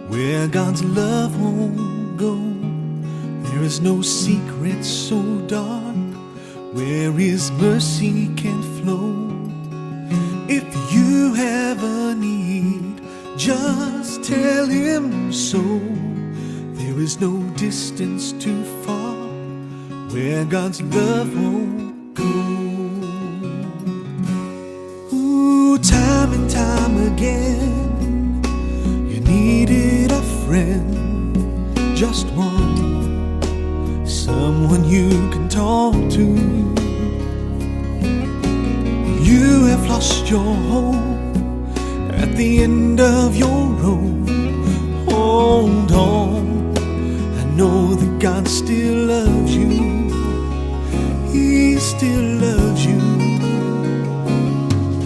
where God's love won't go. There is no secret so dark where His mercy can flow. If you have a need, just tell Him so. There is no distance too far where God's love won't go. Ooh, time and time again, you needed a friend, just one, someone you can talk to. You have lost your hope at the end of your road. Hold on, I know that God still loves you. He still loves you.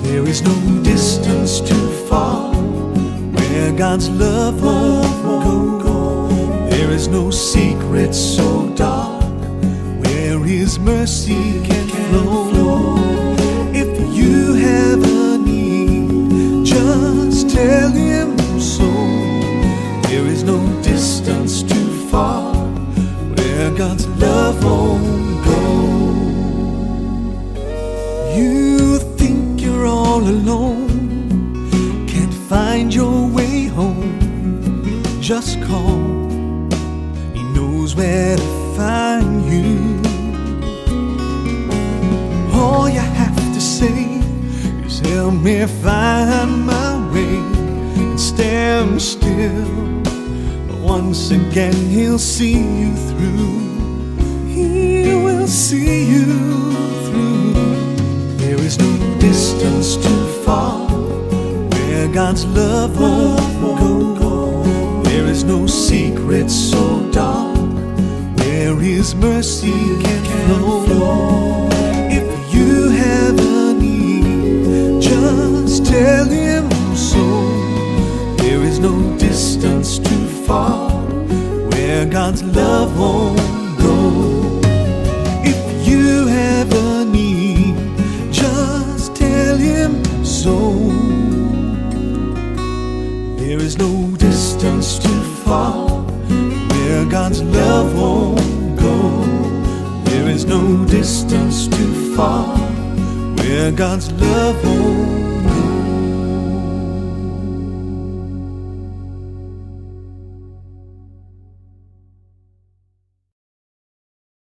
There is no distance too far where God's love won't go. There is no secret so dark where His mercy can flow. If you have a need, just tell Him so. There is no distance too far where God's love won't go. You think you're all alone, can't find your way home, just call, He knows where to find you. All you have to say is help me find my way, and stand still. Once again He'll see you through. He will see you through. There is no distance too far where God's love won't go. There is no secret so dark where His mercy can flow. If you have a need, just tell Him so. There is no distance too far where God's love won't go. If you have a need, just tell Him so. There is no distance too far where God's love won't go. There is no distance too far where God's love won't go.